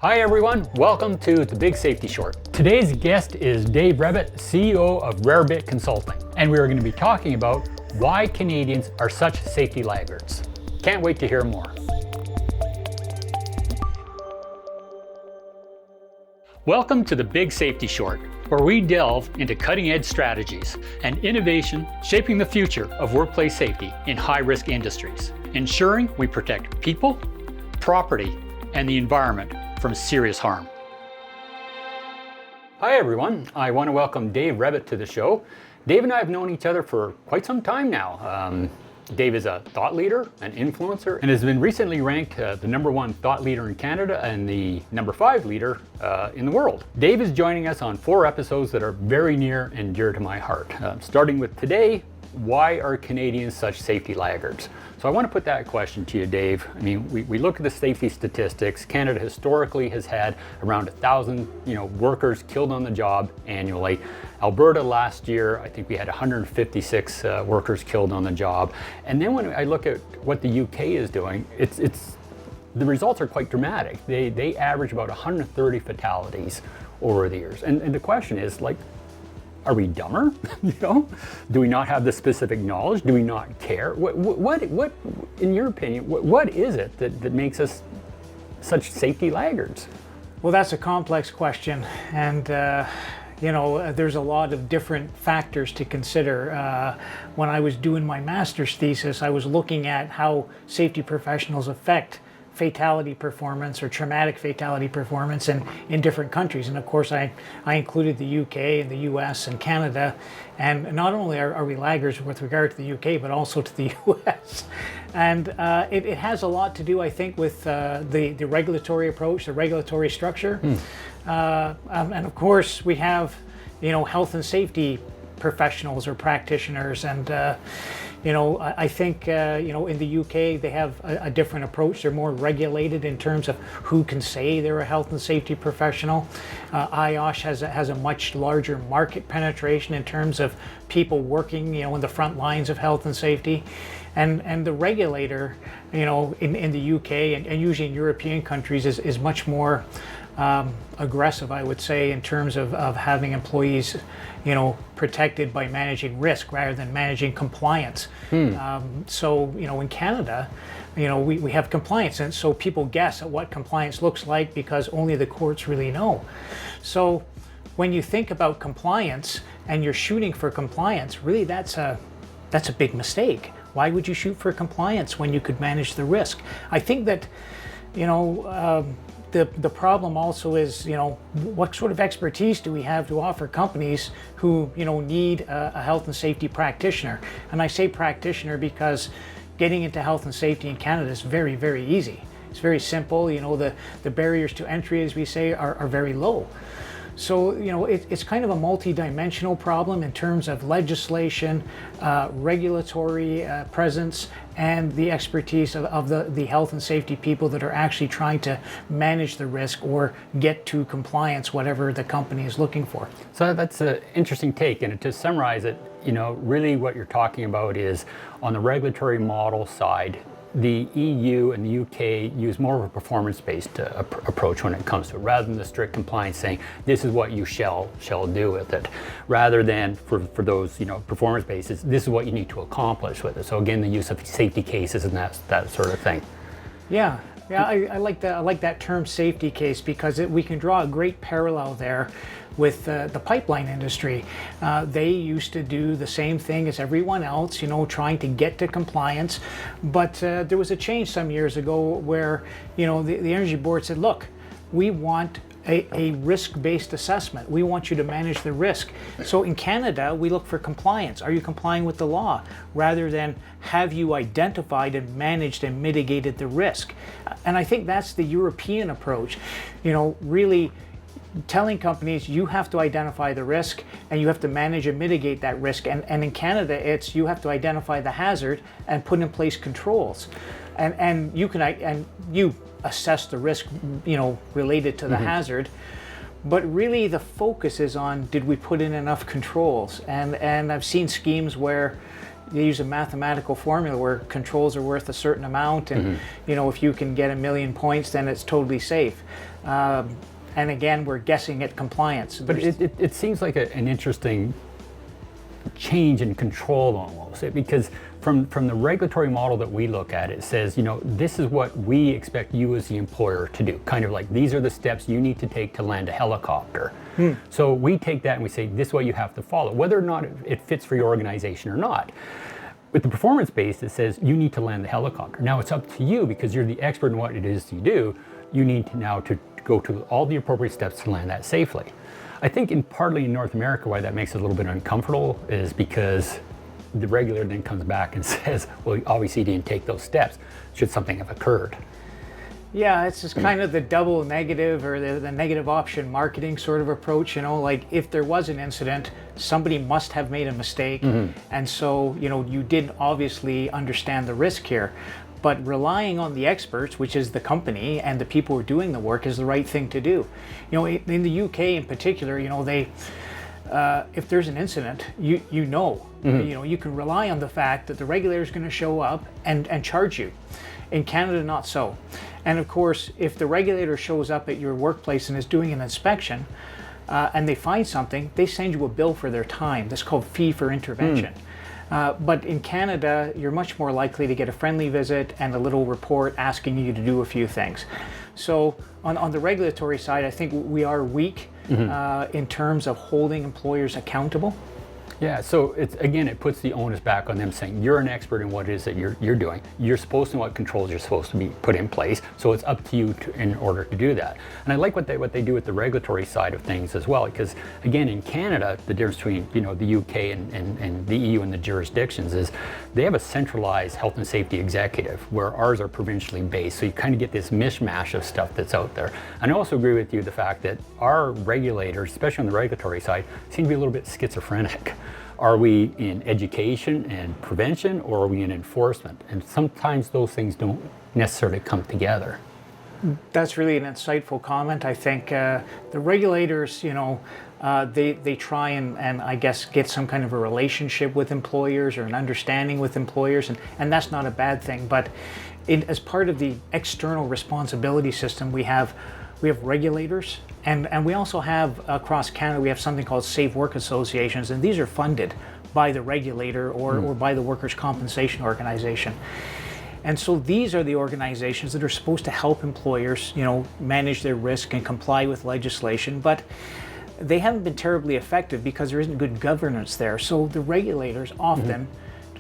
Hi everyone, welcome to The Big Safety Short. Today's guest is Dave Rebbitt, CEO of Rarebit Consulting, and we are going to be talking about why Canadians are such safety laggards. Can't wait to hear more. Welcome to The Big Safety Short, where we delve into cutting-edge strategies and innovation shaping the future of workplace safety in high-risk industries, ensuring we protect people, property, and the environment from serious harm. Hi everyone, I want to welcome Dave Rebbitt to the show. Dave and I have known each other for quite some time now. Dave is a thought leader, an influencer, and has been recently ranked the #1 thought leader in Canada and the #5 leader in the world. Dave is joining us on 4 episodes that are very near and dear to my heart. Starting with today, why are Canadians such safety laggards? So I want to put that question to you, Dave. I mean, we look at the safety statistics. Canada historically has had around 1,000, workers killed on the job annually. Alberta last year, I think we had 156 workers killed on the job. And then when I look at what the UK is doing, the results are quite dramatic. They average about 130 fatalities over the years. And the question is, are we dumber? Do we not have the specific knowledge? Do we not care? What in your opinion, what is it that makes us such safety laggards? Well, that's a complex question, and there's a lot of different factors to consider. When I was doing my master's thesis, I was looking at how safety professionals affect fatality performance or traumatic fatality performance in different countries. And of course, I included the UK and the US and Canada. And not only are we laggards with regard to the UK, but also to the US. And it has a lot to do, I think, with the regulatory approach, the regulatory structure. And of course, we have, health and safety professionals or practitioners. And I think, in the UK, they have a different approach. They're more regulated in terms of who can say they're a health and safety professional. IOSH has a much larger market penetration in terms of people working, in the front lines of health and safety. And the regulator, in the UK and usually in European countries is much more aggressive, I would say, in terms of having employees, protected by managing risk rather than managing compliance. So, in Canada, we have compliance, and so people guess at what compliance looks like because only the courts really know. So when you think about compliance and you're shooting for compliance, really that's a big mistake. Why would you shoot for compliance when you could manage the risk? I think that, the problem also is, what sort of expertise do we have to offer companies who, need a health and safety practitioner? And I say practitioner because getting into health and safety in Canada is very, very easy. It's very simple. The barriers to entry, as we say, are very low. So, it's kind of a multi-dimensional problem in terms of legislation, regulatory presence, and the expertise of the health and safety people that are actually trying to manage the risk or get to compliance, whatever the company is looking for. So that's an interesting take. And to summarize it, really what you're talking about is on the regulatory model side, the EU and the UK use more of a performance-based approach when it comes to it, rather than the strict compliance saying this is what you shall do with it, rather than for those performance-based, this is what you need to accomplish with it. So again, the use of safety cases and that sort of thing. Yeah, I like that. I like that term, safety case, because we can draw a great parallel there with the pipeline industry. They used to do the same thing as everyone else, trying to get to compliance. But there was a change some years ago where, the Energy Board said, look, we want a risk-based assessment. We want you to manage the risk. So in Canada, we look for compliance. Are you complying with the law? Rather than have you identified and managed and mitigated the risk? And I think that's the European approach. Really telling companies you have to identify the risk and you have to manage and mitigate that risk. And in Canada, it's you have to identify the hazard and put in place controls. And you assess the risk, related to the hazard. But really the focus is on, did we put in enough controls? And I've seen schemes where they use a mathematical formula where controls are worth a certain amount, and if you can get 1 million points, then it's totally safe. And again, we're guessing at compliance. But it seems like an interesting change in control almost, because from the regulatory model that we look at, it says, this is what we expect you as the employer to do. Kind of like, these are the steps you need to take to land a helicopter. So we take that and we say, this is what you have to follow, whether or not it fits for your organization or not. With the performance-based, it says you need to land the helicopter. Now it's up to you, because you're the expert in what it is you do. You need to now to go to all the appropriate steps to land that safely. I think partly in North America why that makes it a little bit uncomfortable is because the regulator then comes back and says, well, obviously you didn't take those steps should something have occurred. Yeah, it's just kind of the double negative, or the negative option marketing sort of approach. Like if there was an incident, somebody must have made a mistake. And so, you didn't obviously understand the risk here. But relying on the experts, which is the company and the people who are doing the work, is the right thing to do. In the UK in particular, they if there's an incident, you can rely on the fact that the regulator is going to show up and charge you. In Canada, not so. And of course, if the regulator shows up at your workplace and is doing an inspection and they find something, they send you a bill for their time. That's called fee for intervention. But in Canada, you're much more likely to get a friendly visit and a little report asking you to do a few things. So on the regulatory side, I think we are weak in terms of holding employers accountable. Yeah, so it puts the onus back on them, saying you're an expert in what it is that you're doing. You're supposed to know what controls you're supposed to be put in place, so it's up to you in order to do that. And I like what they do with the regulatory side of things as well, because again, in Canada, the difference between the UK and the EU and the jurisdictions is they have a centralized health and safety executive, where ours are provincially based. So you kind of get this mishmash of stuff that's out there. And I also agree with you the fact that our regulators, especially on the regulatory side, seem to be a little bit schizophrenic. Are we in education and prevention, or are we in enforcement? And sometimes those things don't necessarily come together. That's really an insightful comment. I think the regulators, they try and I guess get some kind of a relationship with employers or an understanding with employers, and that's not a bad thing. But as part of the external responsibility system, we have regulators, and we also have across Canada, we have something called safe work associations, and these are funded by the regulator or by the workers' compensation organization. And so these are the organizations that are supposed to help employers, manage their risk and comply with legislation, but they haven't been terribly effective because there isn't good governance there. So the regulators often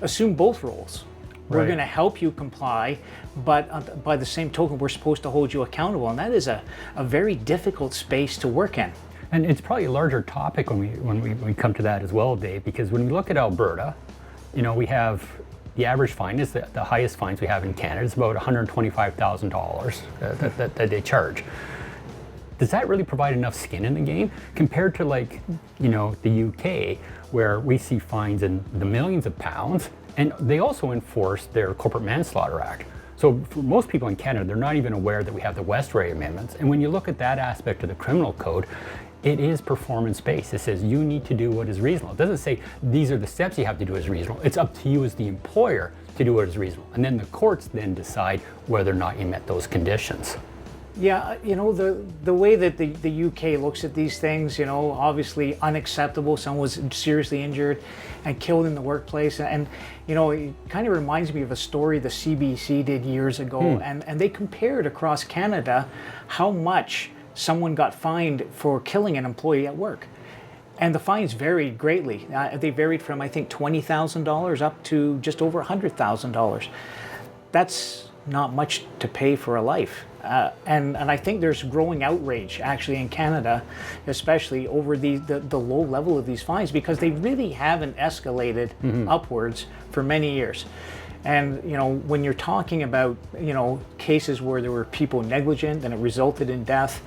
assume both roles. We're going to help you comply, but by the same token, we're supposed to hold you accountable. And that is a very difficult space to work in. And it's probably a larger topic when we come to that as well, Dave, because when we look at Alberta, we have the average fine is the highest fines we have in Canada. It's about $125,000 that they charge. Does that really provide enough skin in the game compared to the UK, where we see fines in the millions of pounds? And they also enforce their Corporate Manslaughter Act. So for most people in Canada, they're not even aware that we have the Westray Amendments. And when you look at that aspect of the criminal code, it is performance-based. It says you need to do what is reasonable. It doesn't say these are the steps you have to do as reasonable. It's up to you as the employer to do what is reasonable. And then the courts then decide whether or not you met those conditions. Yeah, the way that the UK looks at these things, obviously unacceptable. Someone was seriously injured and killed in the workplace. And, it kind of reminds me of a story the CBC did years ago. And they compared across Canada how much someone got fined for killing an employee at work. And the fines varied greatly. They varied from, I think, $20,000 up to just over $100,000. That's not much to pay for a life. And I think there's growing outrage actually in Canada, especially over the low level of these fines, because they really haven't escalated upwards for many years. And when you're talking about cases where there were people negligent and it resulted in death,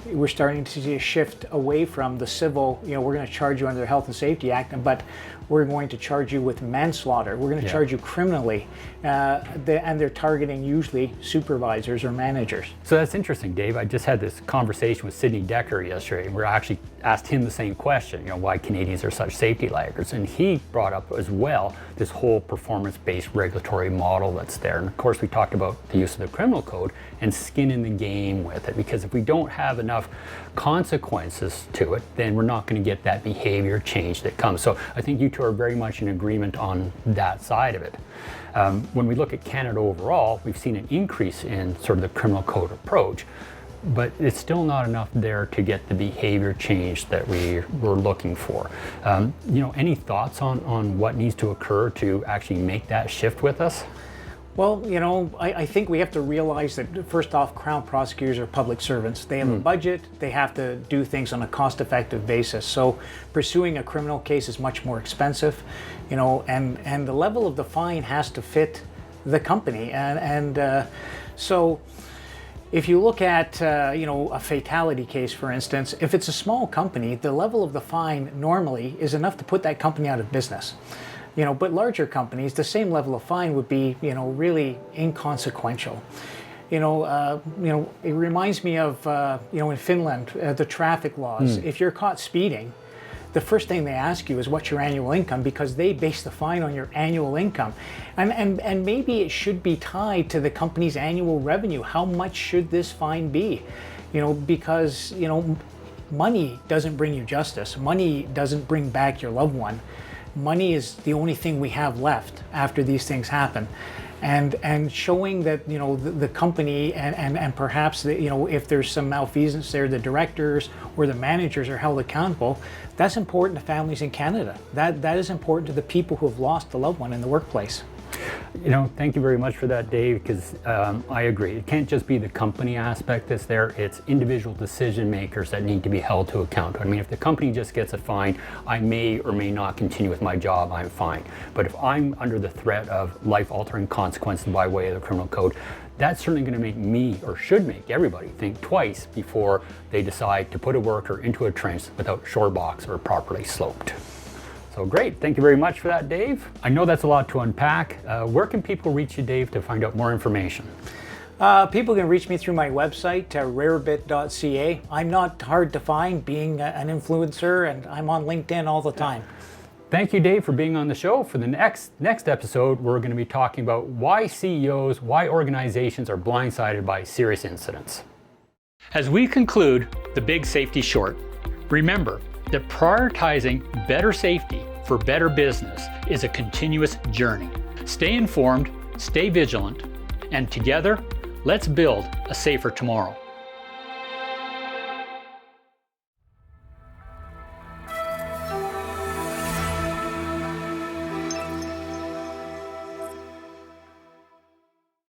we're starting to see a shift away from the civil, we're going to charge you under the Health and Safety Act, but we're going to charge you with manslaughter. We're going to charge you criminally. And they're targeting usually supervisors or managers. So that's interesting, Dave. I just had this conversation with Sidney Decker yesterday, and we actually asked him the same question, why Canadians are such safety laggards. And he brought up as well this whole performance-based regulatory model that's there. And of course, we talked about the use of the criminal code and skin in the game with it, because if we don't have enough consequences to it, then we're not going to get that behavior change that comes. So I think you two are very much in agreement on that side of it. When we look at Canada overall, we've seen an increase in sort of the criminal code approach, but it's still not enough there to get the behavior change that we're looking for. Any thoughts on what needs to occur to actually make that shift with us? Well, I think we have to realize that, first off, Crown prosecutors are public servants. They have a budget. They have to do things on a cost-effective basis. So pursuing a criminal case is much more expensive, and the level of the fine has to fit the company. So if you look at, a fatality case, for instance, if it's a small company, the level of the fine normally is enough to put that company out of business. But larger companies, the same level of fine would be, really inconsequential. It reminds me of, in Finland, the traffic laws. If you're caught speeding, the first thing they ask you is what's your annual income, because they base the fine on your annual income. And maybe it should be tied to the company's annual revenue. How much should this fine be? Because, money doesn't bring you justice. Money doesn't bring back your loved one. Money is the only thing we have left after these things happen. And showing that, the company and perhaps, if there's some malfeasance there, the directors or the managers are held accountable, that's important to families in Canada. That is important to the people who have lost a loved one in the workplace. Thank you very much for that, Dave, because I agree. It can't just be the company aspect that's there. It's individual decision makers that need to be held to account. I mean, if the company just gets a fine, I may or may not continue with my job, I'm fine. But if I'm under the threat of life-altering consequences by way of the criminal code, that's certainly going to make me, or should make everybody, think twice before they decide to put a worker into a trench without shore box or properly sloped. So great, thank you very much for that, Dave. I know that's a lot to unpack. Where can people reach you, Dave, to find out more information? People can reach me through my website, rarebit.ca. I'm not hard to find, being an influencer, and I'm on LinkedIn all the time. Thank you, Dave, for being on the show. For the next episode, we're going to be talking about why CEOs, why organizations are blindsided by serious incidents. As we conclude the Big Safety Short, remember that prioritizing better safety for better business is a continuous journey. Stay informed, stay vigilant, and together, let's build a safer tomorrow.